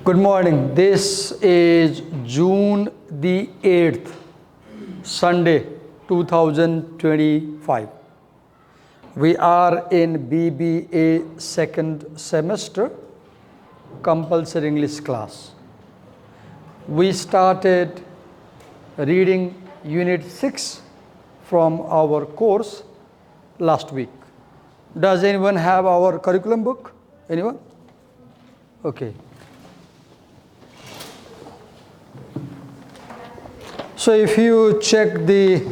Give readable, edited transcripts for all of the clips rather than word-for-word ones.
Good morning. This is June the 8th, Sunday, 2025. We are in BBA second semester, compulsory English class. We started reading Unit 6 from our course last week. Does anyone have our curriculum book? Anyone? Okay. So if you check the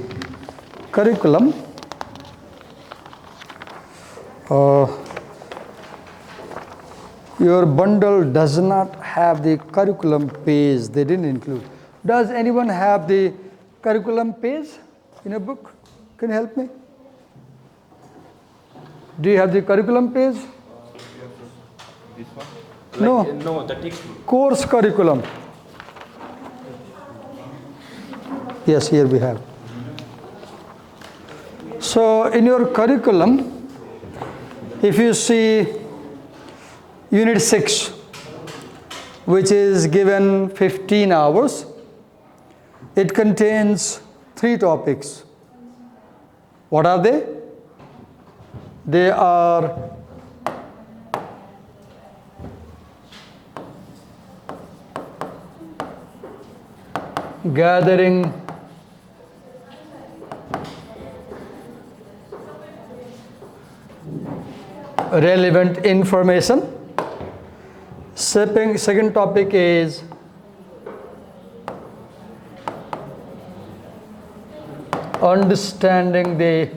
curriculum, your bundle does not have the curriculum page. They didn't include. Does anyone have the curriculum page in a book? Can you help me? Do you have the curriculum page? This one? No. No, the textbook. Course curriculum. Yes, here we have. So in your curriculum, if you see Unit 6, which is given 15 hours, it contains 3 topics. What are they? They are gathering relevant information. Second topic is understanding the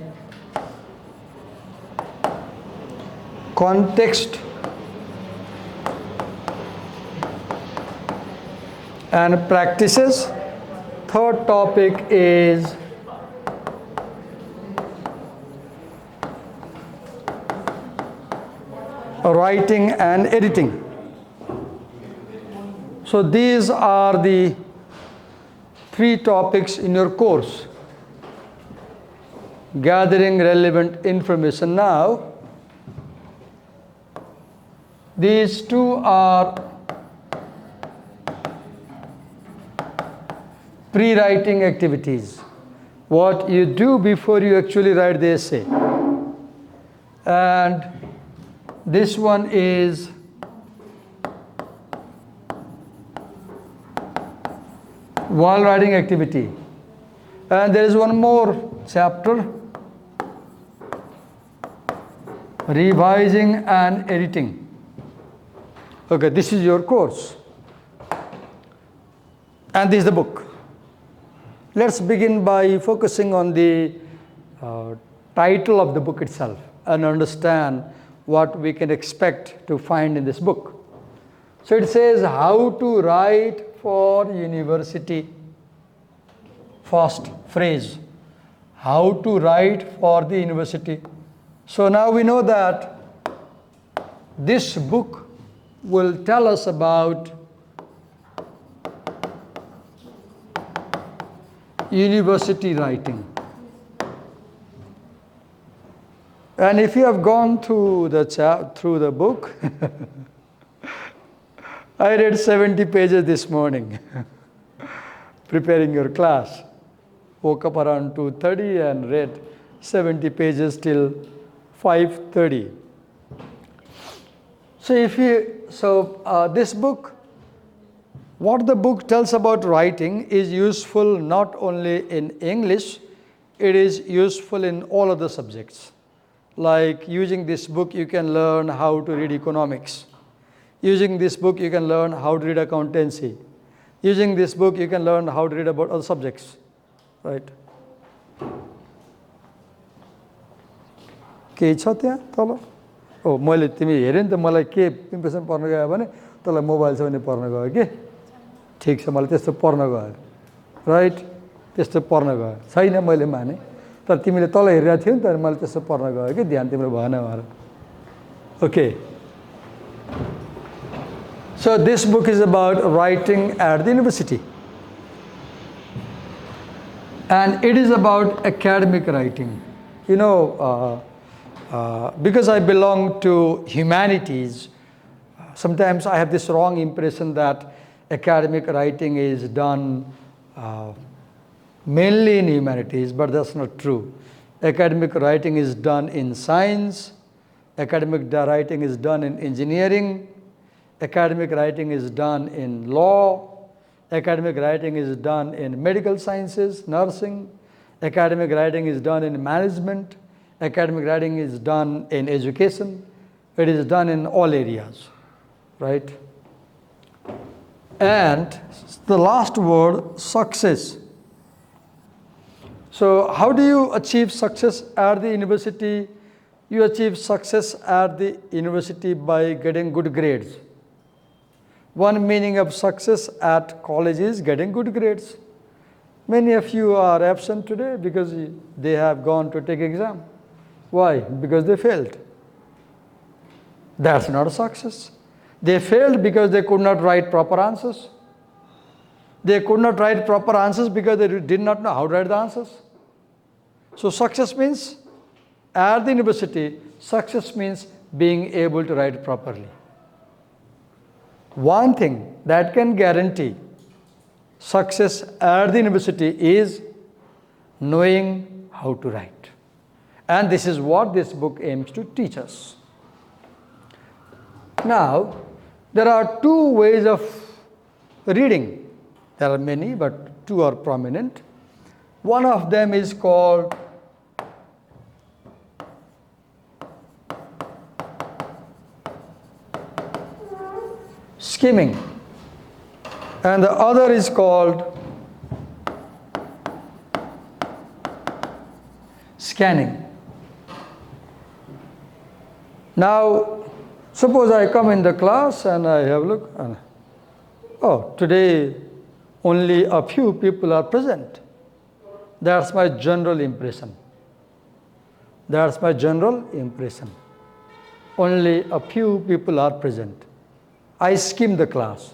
context and practices. Third topic is writing and editing. So these are the 3 topics in your course. Gathering relevant information. Now, these 2 are pre-writing activities. What you do before you actually write the essay. And this one is while writing activity. And there is one more chapter, revising and editing. Okay, this is your course. And this is the book. Let's begin by focusing on the title of the book itself and understand what we can expect to find in this book. So it says how to write for university. First phrase, how to write for the university. So now we know that this book will tell us about university writing. And if you have gone through the book, I read 70 pages this morning, preparing your class. Woke up around 2:30 and read 70 pages till 5:30. So this book, what the book tells about writing is useful not only in English, it is useful in all other subjects. Like using this book, you can learn how to read economics. Using this book, you can learn how to read accountancy. Using this book, you can learn how to read about other subjects, right? केही छ त्यहाँ तल? ओ मैले तिमी हेरे नि त मलाई के इम्प्रेसन पर्न गयो भने तँलाई मोबाइल छ भने पर्न गयो के? ठीक छ मलाई त्यस्तो पर्न गयो, राइट? त्यस्तो पर्न गयो छैन मैले माने, तर तिमीले तल हेरेको थियौ नि त मैले त्यस्तो पर्न गयो कि ध्यान तिम्रो भएन भनेर. Okay. So this book is about writing at the university. And it is about academic writing. You know, because I belong to humanities, sometimes I have this wrong impression that academic writing is done mainly in humanities, but that's not true. Academic writing is done in science, academic writing is done in engineering, academic writing is done in law, academic writing is done in medical sciences, nursing, academic writing is done in management, academic writing is done in education, it is done in all areas, right? And the last word, success. So how do you achieve success at the university? You achieve success at the university by getting good grades. One meaning of success at college is getting good grades. Many of you are absent today because they have gone to take exam. Why? Because they failed. That's not a success. They failed because they could not write proper answers. They could not write proper answers because they did not know how to write the answers. So success means, at the university, success means being able to write properly. One thing that can guarantee success at the university is knowing how to write. And this is what this book aims to teach us. Now, there are two ways of reading. There are many, but two are prominent. One of them is called skimming, and the other is called scanning. Now, suppose I come in the class and I have a look, and oh, today only a few people are present. That's my general impression. That's my general impression. Only a few people are present. I skimmed the class.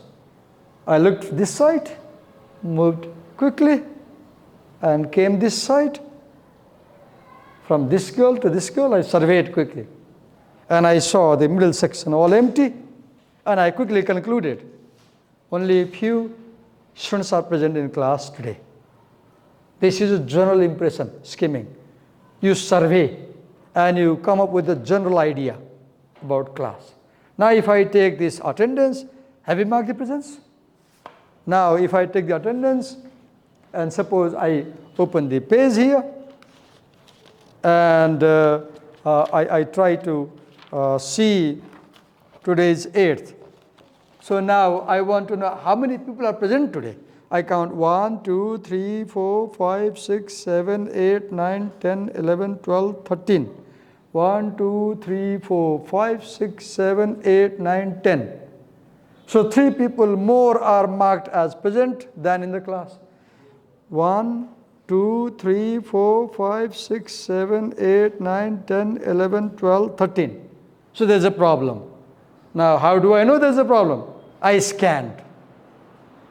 I looked this side, moved quickly, and came this side. From this girl to this girl, I surveyed quickly. And I saw the middle section all empty, and I quickly concluded, only a few students are present in class today. This is a general impression, skimming. You survey, and you come up with a general idea about class. Now, if I take this attendance, have you marked the presence? Now, if I take the attendance, and suppose I open the page here, and I try to see today's 8th. So now I want to know how many people are present today. I count 1, 2, 3, 4, 5, 6, 7, 8, 9, 10, 11, 12, 13. 1, 2, 3, 4, 5, 6, 7, 8, 9, 10. So 3 people more are marked as present than in the class. 1, 2, 3, 4, 5, 6, 7, 8, 9, 10, 11, 12, 13. So there's a problem. Now, how do I know there's a problem? I scanned.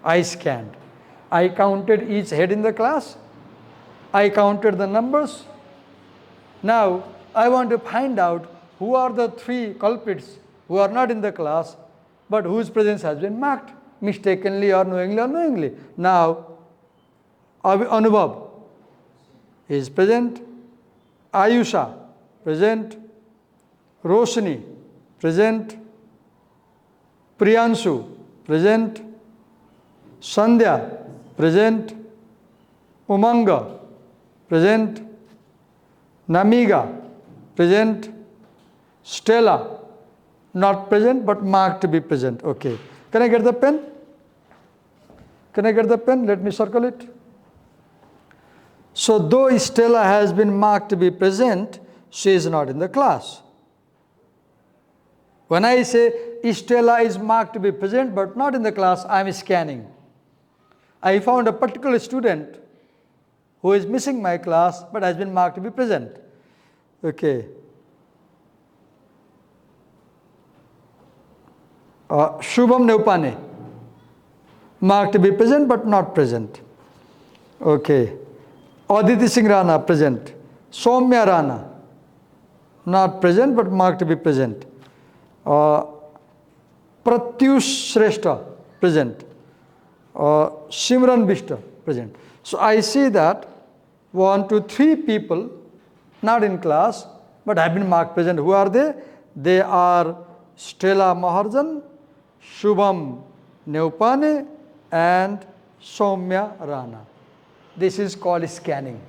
I counted each head in the class. I counted the numbers. Now, I want to find out who are the 3 culprits who are not in the class, but whose presence has been marked, mistakenly or knowingly. Now, Anubhav is present, Ayusha present, Roshni present, Priyanshu present, Sandhya present, Umanga present, Namiga present, Stella not present but marked to be present. Okay. Can I get the pen? Let me circle it. So though Stella has been marked to be present, she is not in the class. When I say Stella is marked to be present but not in the class, I am scanning. I found a particular student who is missing my class but has been marked to be present. Okay. Shubham Neupane, marked to be present but not present. Okay. Aditi Singh Rana present. Soumya Rana not present but marked to be present. Pratik Pratyush Shrestha, present. Shimran Bishta, present. So I see that 1, 2, 3 people not in class but have been marked present. Who are they? They are Stella Maharjan, Shubham Neupane, and Soumya Rana. This is called scanning.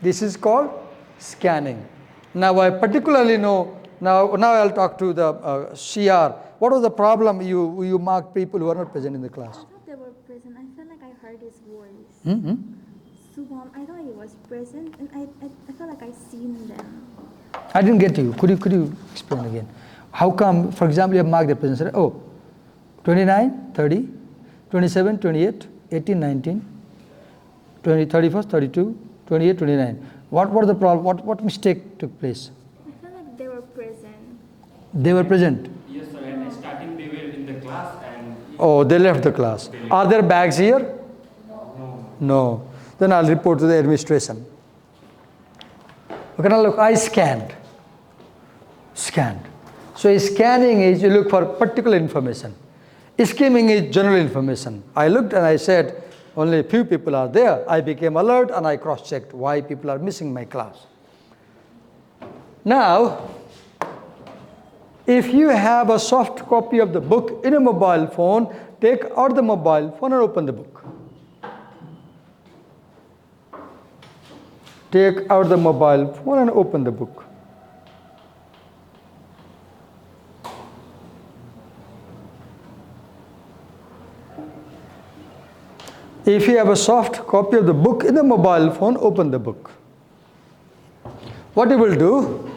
This is called scanning. Now I particularly know, now I'll talk to the CR. What was the problem you marked people who are not present in the class? I thought they were present. I felt like I heard his voice. Mm-hmm. Subham, I thought he was present, and I felt like I seen them. I didn't get you. Could you explain again? How come, for example, you have marked the presence? Oh, 29, 30, 27, 28, 18, 19, 20, 31st, 32, 28, 29. What was the problem? What mistake took place? I felt like they were present. They were present. Yes, sir. And starting they were in the class and. Oh, they left the class. Are there bags here? No. No. Then I'll report to the administration. Okay, now look, I scanned. So scanning is you look for particular information. Skimming is general information. I looked and I said, only a few people are there. I became alert and I cross-checked why people are missing my class. Now, if you have a soft copy of the book in a mobile phone, take out the mobile phone and open the book. Take out the mobile phone and open the book. If you have a soft copy of the book in the mobile phone, open the book. What you will do,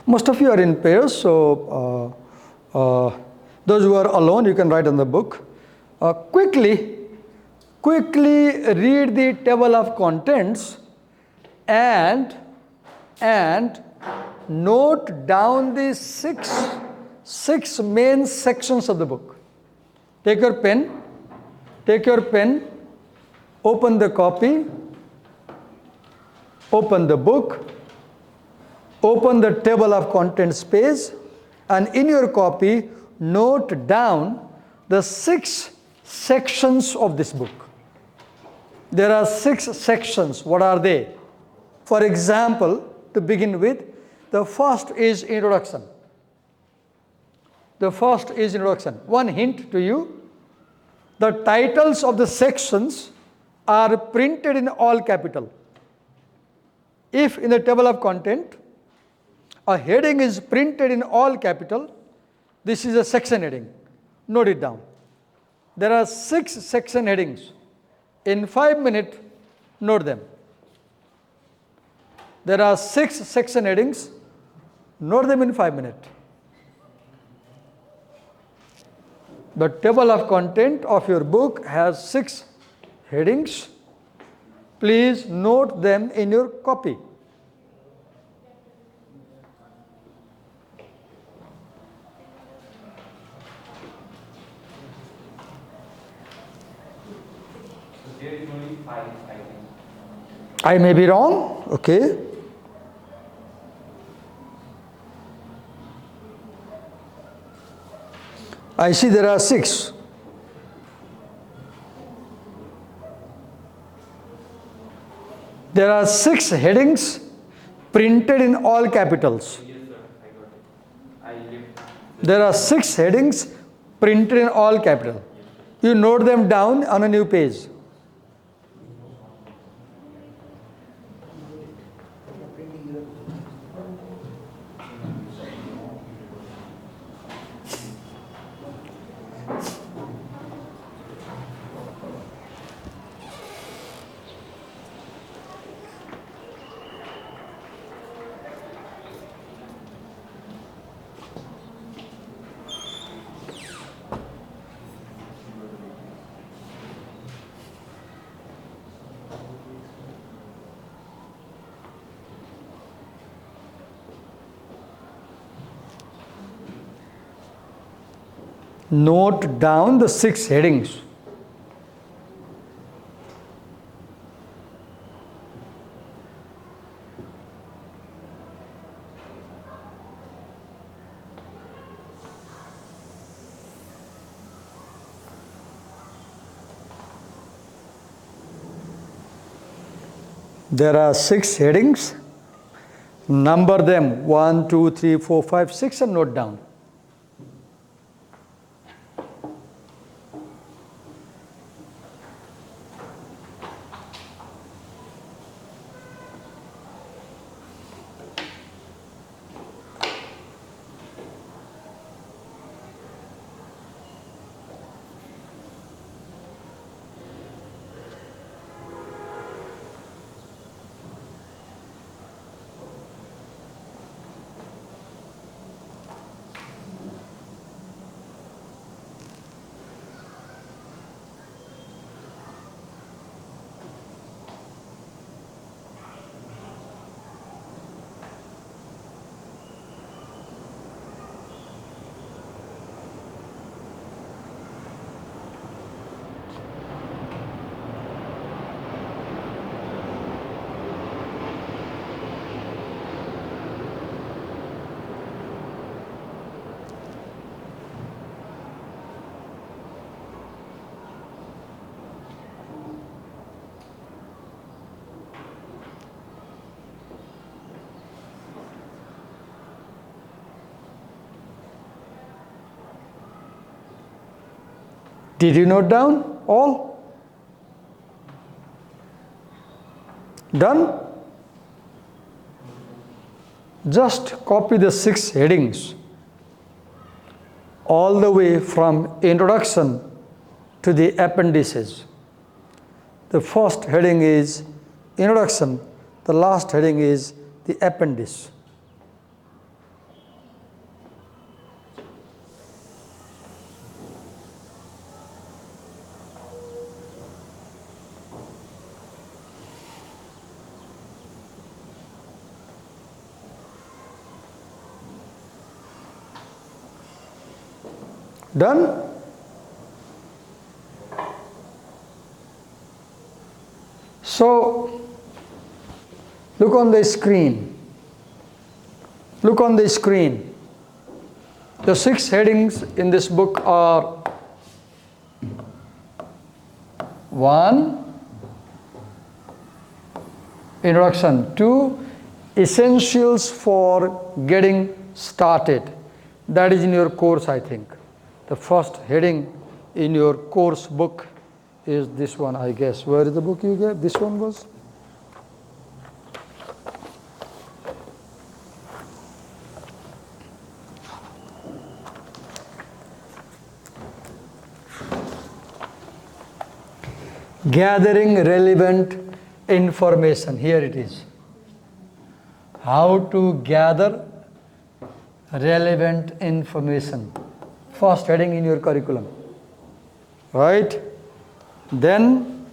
most of you are in pairs, so those who are alone, you can write on the book. Quickly read the table of contents and note down the six main sections of the book. Take your pen, open the copy, open the book, open the table of contents page, and in your copy, note down the 6 sections of this book. There are 6 sections. What are they? For example, to begin with, the first is introduction. One hint to you. The titles of the sections are printed in all capital. If in the table of content, a heading is printed in all capital, this is a section heading. Note it down. There are 6 section headings. In 5 minutes, note them. There are 6 section headings. Note them in 5 minutes. The table of content of your book has 6 headings. Please note them in your copy. So there is only 5, I think. I may be wrong, okay. I see there are 6. There are 6 headings printed in all capitals. Yes, sir. I got it. I left. There are 6 headings printed in all capital. You note them down on a new page. Note down the 6 headings. There are 6 headings. Number them 1, 2, 3, 4, 5, 6 and note down. Did you note down all? Done? Just copy the 6 headings all the way from introduction to the appendices. The first heading is introduction, the last heading is the appendix. Done? So, look on the screen. Look on the screen. The 6 headings in this book are 1. Introduction. 2. Essentials for getting started. That is in your course, I think. The first heading in your course book is this one, I guess. Where is the book you gave? This one was? Gathering relevant information. Here it is. How to gather relevant information. First heading in your curriculum, right? Then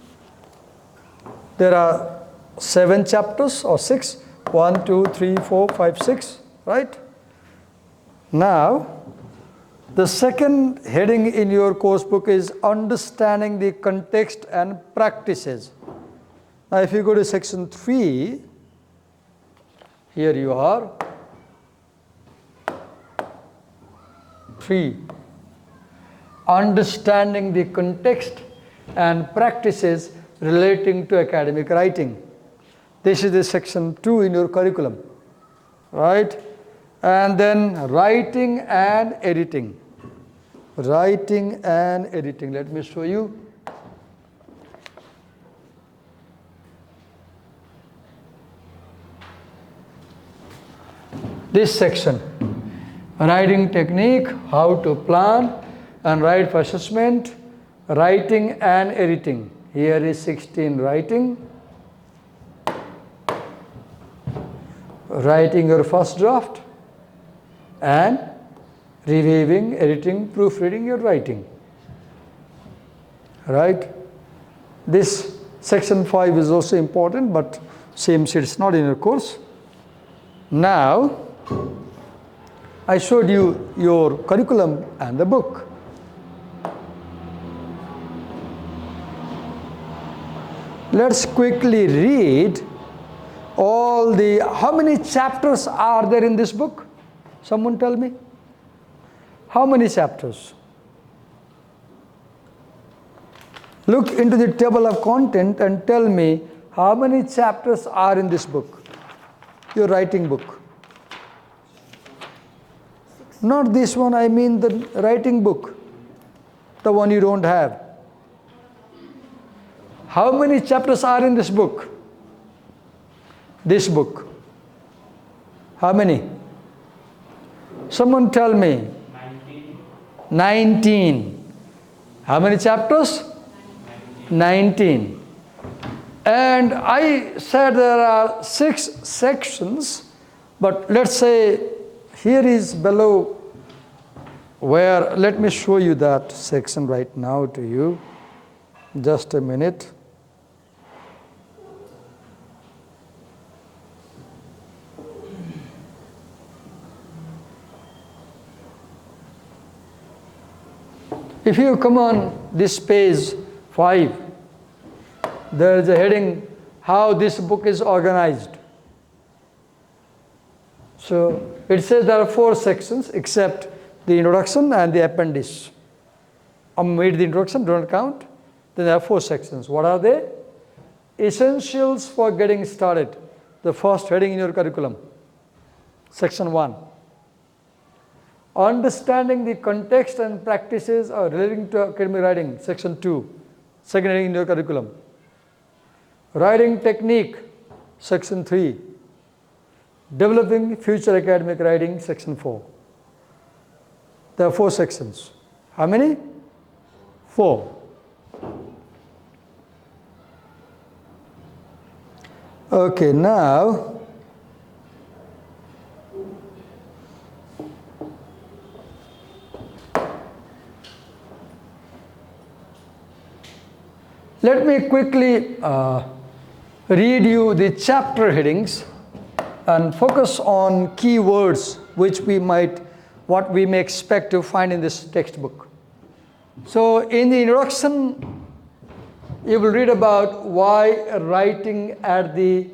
there are 7 chapters or 6, 1, 2, 3, 4, 5, 6, right? Now, the second heading in your course book is understanding the context and practices. Now, if you go to section 3, here you are, 3. Understanding the context and practices relating to academic writing. This is the section 2 in your curriculum, right? And then writing and editing. Writing and editing. Let me show you. This section, writing technique, how to plan and write for assessment, writing and editing. Here is 16 writing. Writing your first draft and reviewing, editing, proofreading your writing. Right? This section 5 is also important, but seems it's not in your course. Now, I showed you your curriculum and the book. Let's quickly read all the, how many chapters are there in this book? Someone tell me. How many chapters? Look into the table of content and tell me How many chapters are in this book? Your writing book. Not this one, I mean the writing book. The one you don't have. How many chapters are in this book? This book. How many? Someone tell me. 19. 19. How many chapters? 19. And I said there are 6 sections, but let's say here is below where, let me show you that section right now to you. Just a minute. If you come on this page 5, there is a heading, how this book is organized. So it says there are 4 sections except the introduction and the appendix. Omit the introduction, don't count. Then there are 4 sections. What are they? Essentials for getting started. The first heading in your curriculum. Section 1. Understanding the context and practices relating to academic writing. Section 2. Second heading in your curriculum. Writing technique. Section 3. Developing future academic writing. Section 4. There are 4 sections. How many? 4. Okay, now let me quickly read you the chapter headings and focus on keywords what we may expect to find in this textbook. So in the introduction, you will read about why writing at the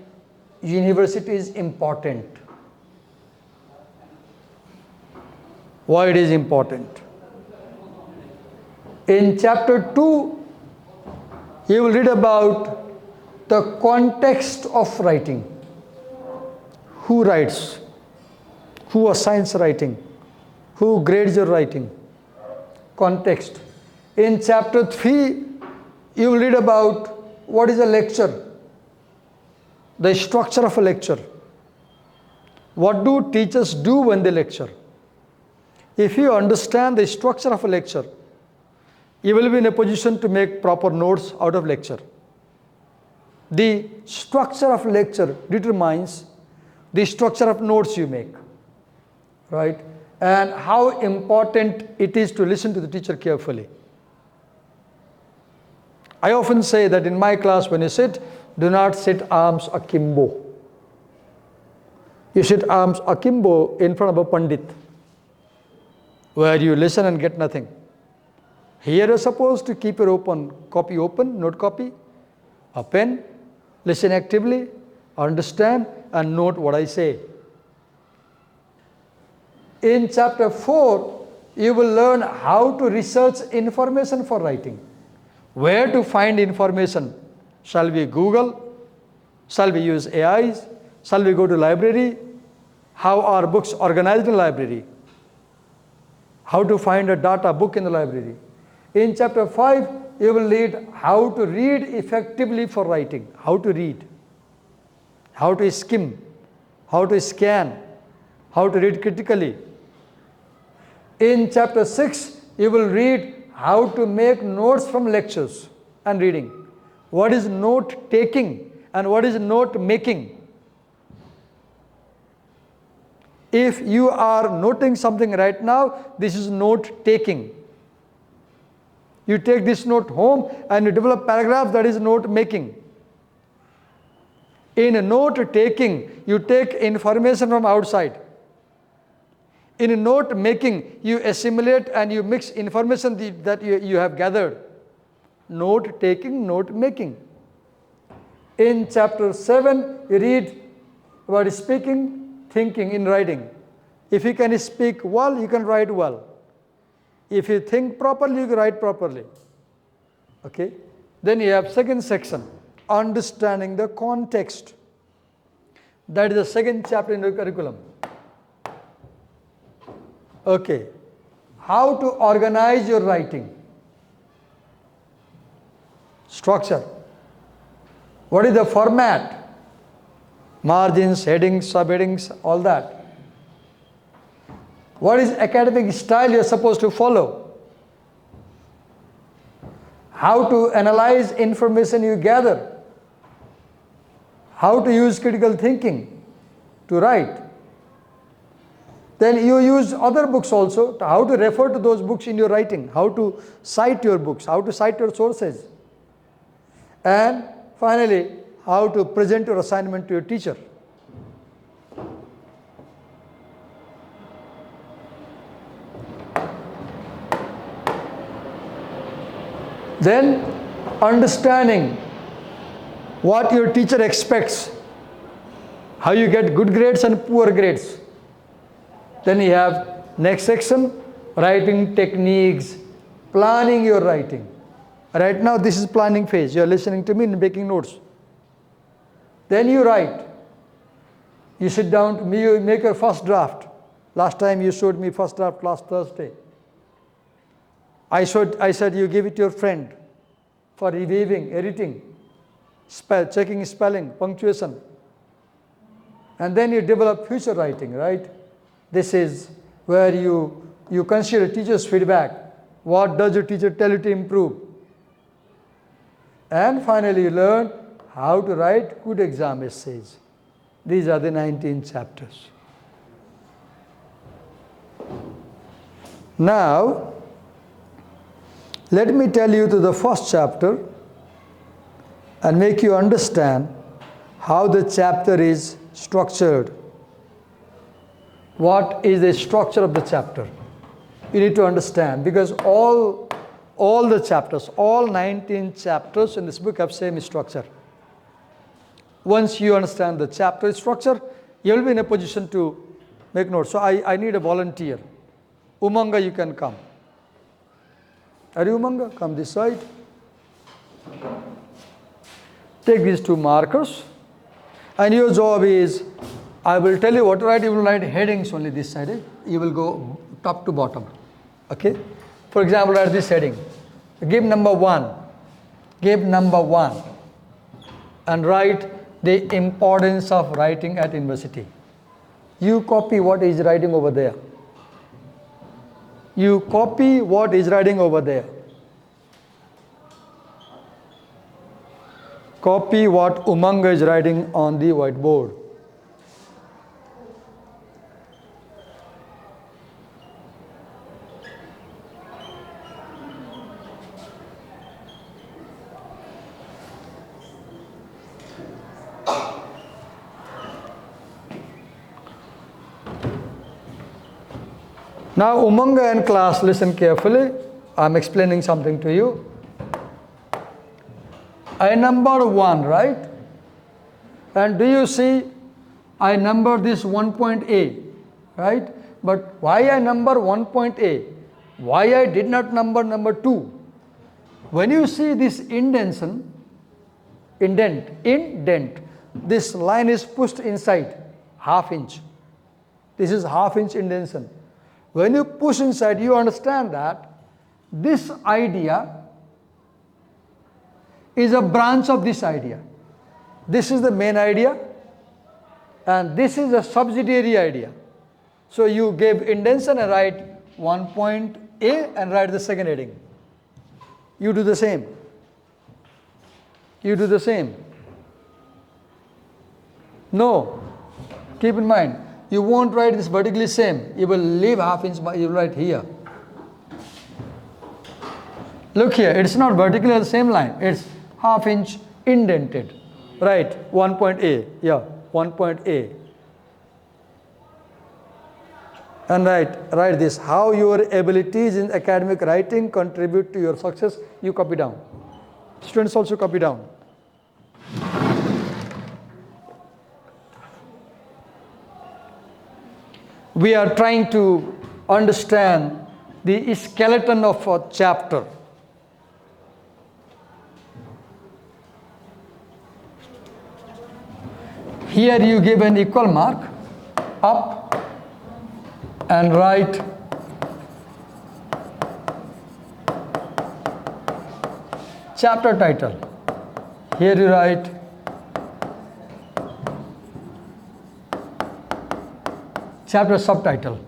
university is important. Why it is important. In chapter 2, you will read about the context of writing. Who writes? Who assigns writing? Who grades your writing? Context. In chapter 3, you will read about what is a lecture, the structure of a lecture. What do teachers do when they lecture? If you understand the structure of a lecture, you will be in a position to make proper notes out of lecture. The structure of lecture determines the structure of notes you make, right? And how important it is to listen to the teacher carefully. I often say that in my class when you sit, do not sit arms akimbo. You sit arms akimbo in front of a pandit, where you listen and get nothing. Here you're supposed to keep your copy open, note copy, a pen, listen actively, understand and note what I say. In chapter 4, you will learn how to research information for writing. Where to find information? Shall we Google? Shall we use AIs? Shall we go to library? How are books organized in library? How to find a data book in the library? In chapter 5, you will read how to read effectively for writing. How to read. How to skim. How to scan. How to read critically. In chapter 6, you will read how to make notes from lectures and reading. What is note taking and what is note making? If you are noting something right now, this is note taking. You take this note home and you develop paragraphs, that is note making. In note taking, you take information from outside. In note making, you assimilate and you mix information that you have gathered. Note taking, note making. In chapter 7, you read about speaking, thinking in writing. If you can speak well, you can write well. If you think properly, you can write properly. Okay? Then you have second section. understanding the context. That is the second chapter in the curriculum. Okay. How to organize your writing. Structure. What is the format? Margins, headings, subheadings, all that. What is academic style you are supposed to follow? How to analyze information you gather. How to use critical thinking to write. Then you use other books also, how to refer to those books in your writing, how to cite your books, how to cite your sources. And finally, how to present your assignment to your teacher. Then understanding what your teacher expects, how you get good grades and poor grades. Then you have next section, writing techniques, planning your writing. Right now this is planning phase. You are listening to me and making notes. Then you write. You sit down, you make your first draft. Last time you showed me first draft last Thursday. I said you give it to your friend for reviewing, editing, checking spelling, punctuation. And then you develop future writing, right? This is where you consider teacher's feedback. What does your teacher tell you to improve? And finally, you learn how to write good exam essays. These are the 19 chapters. Now, let me tell you to the first chapter and make you understand how the chapter is structured. What is the structure of the chapter? You need to understand, because all the chapters, all 19 chapters in this book have same structure. Once you understand the chapter structure, you will be in a position to make notes. So I need a volunteer. Umanga, you can come. Are you Umanga? Come this side. Take these two markers. And your job is, I will tell you what to write. You will write headings only this side. You will go top to bottom. Okay? For example, write this heading. Give number 1. Give number 1. And write the importance of writing at university. You copy what is writing over there. You copy what is writing over there. Copy what Umanga is writing on the whiteboard. Now, Umanga and class, listen carefully. I'm explaining something to you. I number 1, right? And do you see, I number this 1 point A, right? But why I number 1 point A? Why I did not number 2? When you see this indent, this line is pushed inside, ½ inch. This is ½ inch indentation. When you push inside, you understand that this idea is a branch of this idea. This is the main idea, and this is a subsidiary idea. So you give indentation and write 1 point A and write the second heading. You do the same. You do the same. No. Keep in mind, you won't write this vertically same. You will leave ½ inch, you will write here. Look here, it's not vertically the same line. It's ½ inch indented. Right, 1 point A. Yeah, 1 point A. And write this. How your abilities in academic writing contribute to your success. You copy down. Students also copy down. We are trying to understand the skeleton of a chapter. Here you give an equal mark, up, and write chapter title. Here you write chapter subtitle.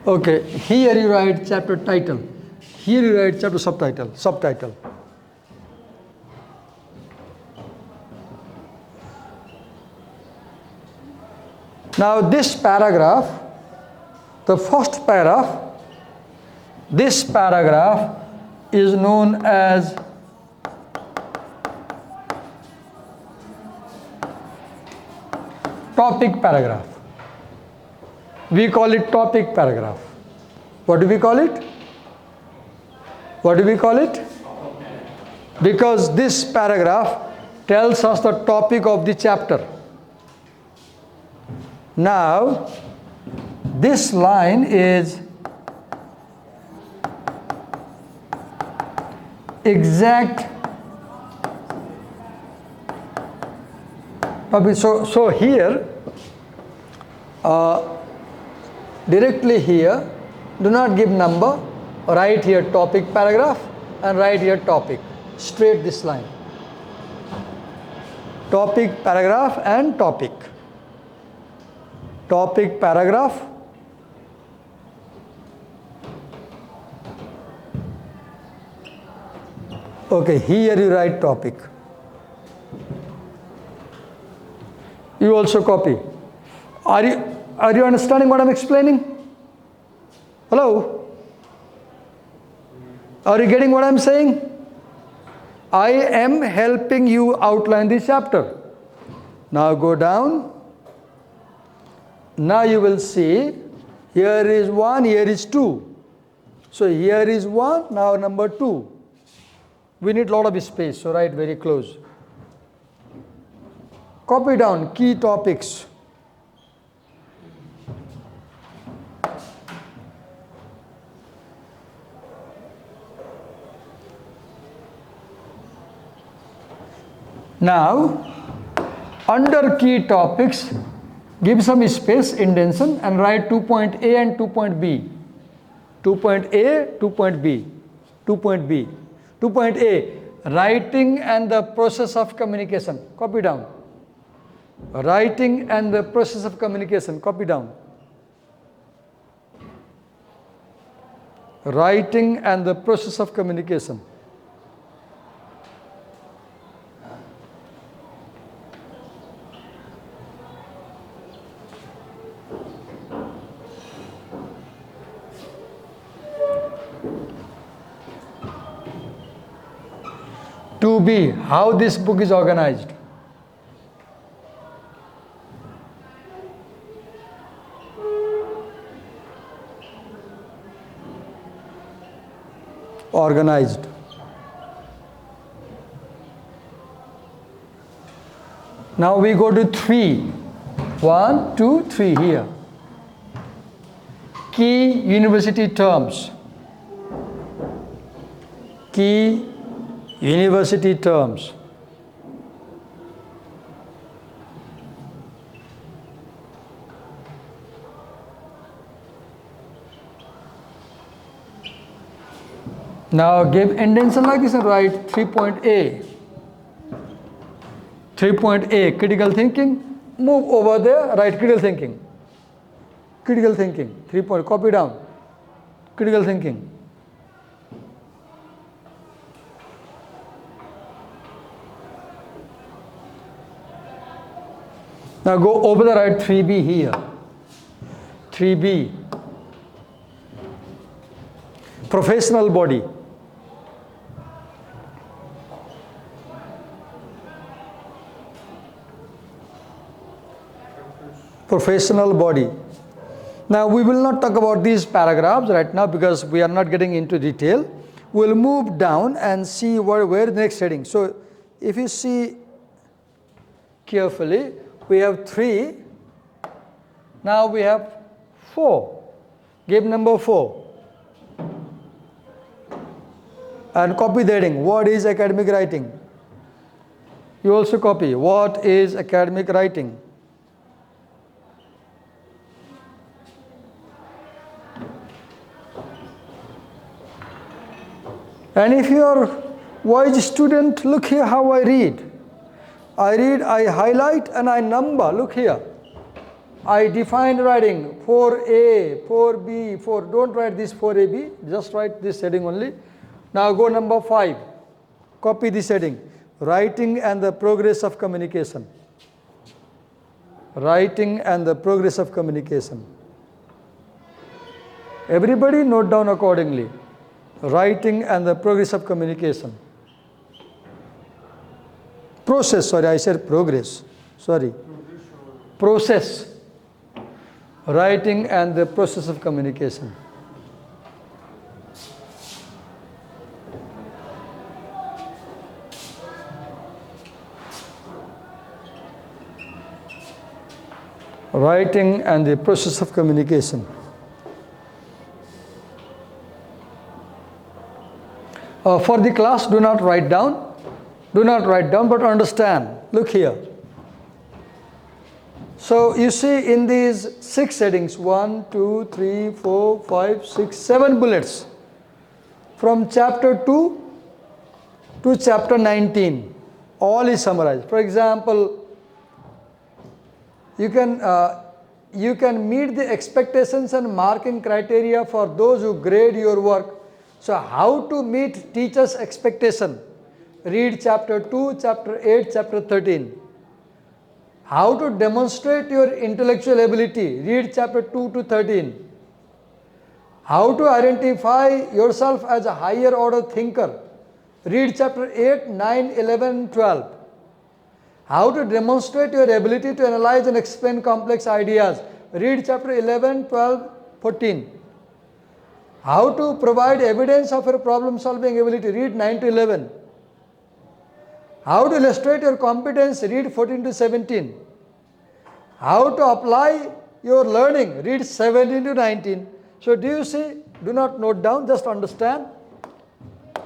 Okay, here you write chapter title. Here you write chapter subtitle. Now this paragraph, the first paragraph, this paragraph is known as topic paragraph. We call it topic paragraph. What do we call it? What do we call it? Because this paragraph tells us the topic of the chapter. Now, this line is exact. So here, directly here, do not give number, write here topic paragraph and write here topic, straight this line. Topic paragraph and topic. Topic paragraph. Okay, here you write topic. You also copy. Are you understanding what I'm explaining? Hello? Are you getting what I'm saying? I am helping you outline this chapter. Now go down. Now you will see here is 1, here is 2. So here is 1, now number 2. We need a lot of space, so write very close. Copy down key topics. Now, under key topics, give some space, indentation, and write 2.A and 2.B. 2.A, 2.B, 2.B. 2.A, writing and the process of communication. Copy down. Writing and the process of communication. Copy down. Writing and the process of communication. To be, how this book is organized. Organized. Now we go to 3. 1, 2, 3 here. Key university terms. Key university terms. Now give indentation like this and write 3.A. 3.A, critical thinking. Move over there, write critical thinking. Critical thinking, 3 point, copy down. Critical thinking. Now go over the right 3B here. 3B. Professional body. Professional body. Now we will not talk about these paragraphs right now because we are not getting into detail. We'll move down and see where the next heading. So if you see carefully, we have 3. Now we have 4. Give number 4. And copy the heading. What is academic writing? You also copy. What is academic writing? And if you are wise student, look here how I read. I highlight and I number. Look here. I define writing 4A, 4B, 4. Don't write this 4AB, just write this heading only. Now go number 5. Copy this heading. Writing and the progress of communication. Writing and the progress of communication. Everybody note down accordingly. Writing and the progress of communication. Process, sorry, I said progress. Sorry. Process. Writing and the process of communication. Writing and the process of communication. For the class, do not write down. Do not write down, but understand. Look here. So you see in these 6 headings, 1, 2, 3, 4, 5, 6, 7 bullets. From chapter 2 to chapter 19, all is summarized. For example, you can meet the expectations and marking criteria for those who grade your work. So how to meet teachers' expectation? Read chapter 2, chapter 8, chapter 13. How to demonstrate your intellectual ability? Read chapter 2 to 13. How to identify yourself as a higher order thinker? Read chapter 8, 9, 11, 12. How to demonstrate your ability to analyze and explain complex ideas? Read chapter 11, 12, 14. How to provide evidence of your problem solving ability? Read 9 to 11. How to illustrate your competence? Read 14 to 17. How to apply your learning? Read 17 to 19. So do you see? Do not note down, just understand.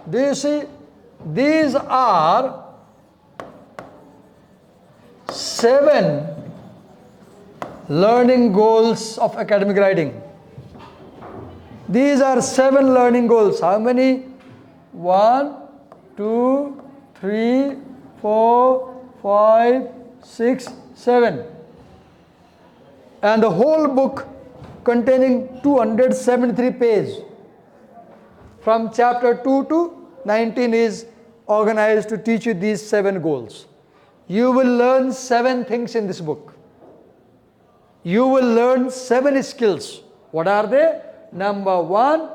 Do you see? These are 7 learning goals of academic writing. These are 7 learning goals. How many? 1, 2, 3, 4, 5, 6, 7. And the whole book containing 273 pages. From chapter 2 to 19 is organized to teach you these 7 goals. You will learn 7 things in this book. You will learn 7 skills. What are they? Number 1,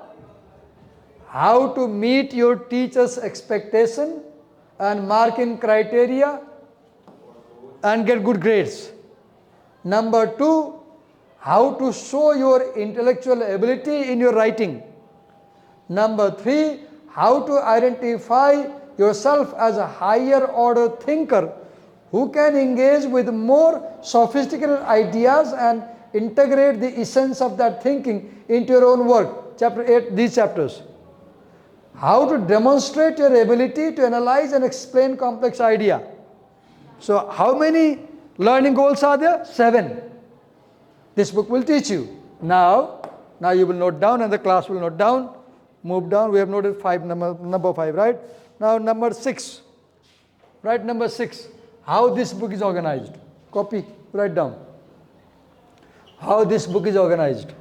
how to meet your teacher's expectation and marking criteria and get good grades. Number 2, how to show your intellectual ability in your writing. Number 3, how to identify yourself as a higher order thinker who can engage with more sophisticated ideas and integrate the essence of that thinking into your own work. Chapter 8, these chapters. How to demonstrate your ability to analyze and explain complex idea. So how many learning goals are there? 7. This book will teach you. Now you will note down and the class will note down. Move down. We have noted 5, number 5, right? Now number 6. Write number 6. How this book is organized. Copy, write down. How this book is organized.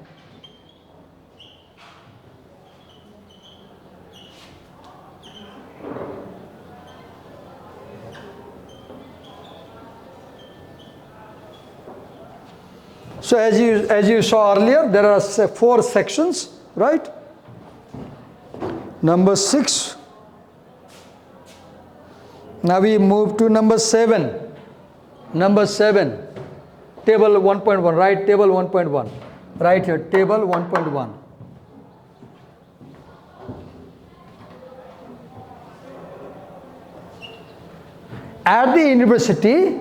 So as you saw earlier, there are 4 sections, right? Number 6. Now we move to number 7. Number 7. Table 1.1. Write table 1.1. Right here, table 1.1. At the university,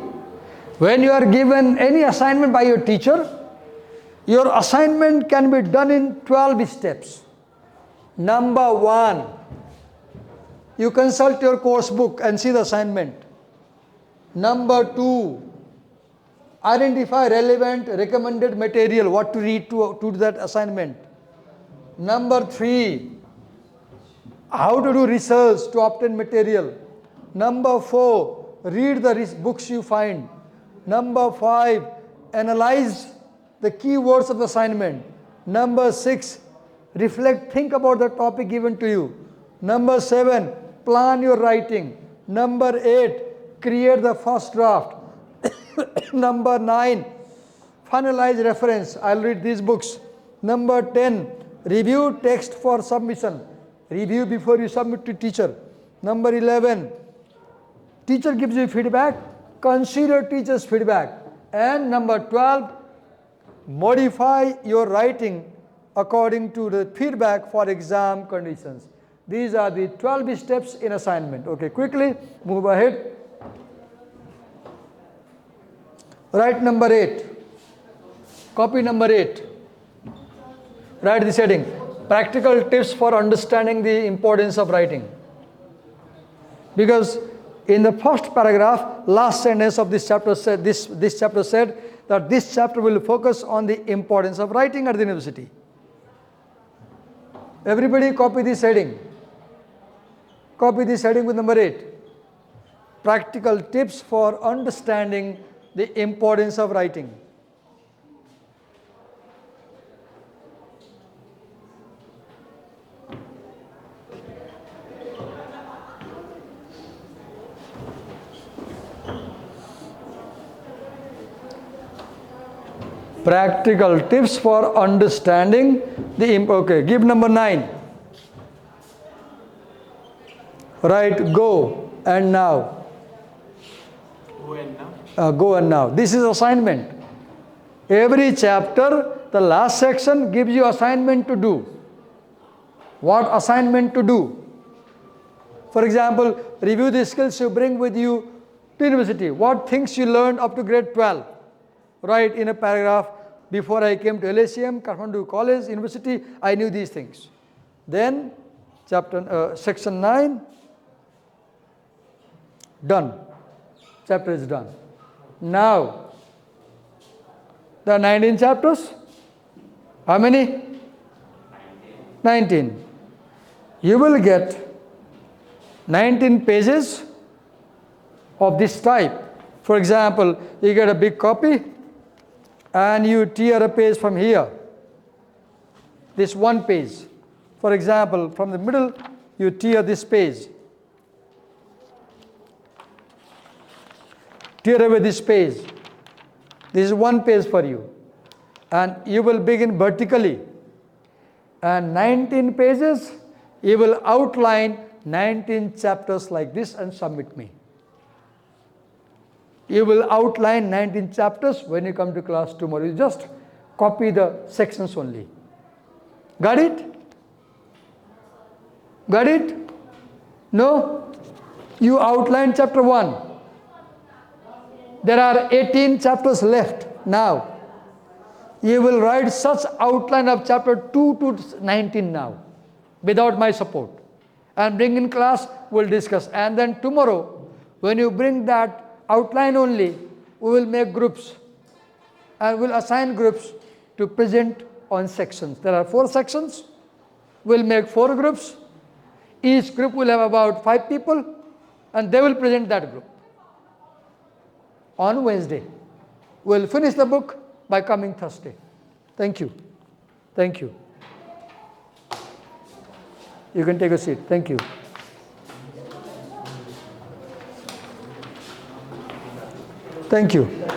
when you are given any assignment by your teacher, your assignment can be done in 12 steps. Number 1, You consult your course book and see the assignment. Number 2, identify relevant recommended material, what to read to do that assignment. Number 3, how to do research to obtain material. Number 4, read the books you find. Number 5, analyze the keywords of the assignment. Number 6, reflect, think about the topic given to you. Number 7, plan your writing. Number 8, create the first draft. Number 9, finalize reference. I'll read these books. Number 10, review text for submission. Review before you submit to teacher. Number 11, teacher gives you feedback. Consider teacher's feedback. And number 12, modify your writing according to the feedback for exam conditions. These are the 12 steps in assignment. Okay, quickly move ahead. Write number 8. Copy number 8. Write this heading. Practical tips for understanding the importance of writing. Because in the first paragraph, last sentence of this chapter said, this chapter said that this chapter will focus on the importance of writing at the university. Everybody copy this heading. Copy this heading with number 8. Practical tips for understanding the importance of writing. Practical tips for understanding the okay. Give number 9. Write go and now. Go and now. Go and now. This is assignment. Every chapter, the last section gives you assignment to do. What assignment to do? For example, review the skills you bring with you to university. What things you learned up to grade 12. Write in a paragraph, before I came to LACM, Kathmandu College, University, I knew these things. Then, section 9, done. Chapter is done. Now, there are 19 chapters. How many? 19. You will get 19 pages of this type. For example, you get a big copy and you tear a page from here. This one page. For example, from the middle, you tear this page. Tear away this page. This is one page for you. And you will begin vertically. And 19 pages, you will outline 19 chapters like this and submit me. You will outline 19 chapters when you come to class tomorrow. You just copy the sections only. Got it? Got it? No? You outline chapter 1. There are 18 chapters left now. You will write such outline of chapter 2 to 19 now, without my support. And bring in class, we'll discuss. And then tomorrow, when you bring that outline only, we will make groups. And we'll assign groups to present on sections. There are 4 sections. We'll make 4 groups. Each group will have about 5 people, and they will present that group. On Wednesday. We'll finish the book by coming Thursday. Thank you. Thank you. You can take a seat. Thank you. Thank you.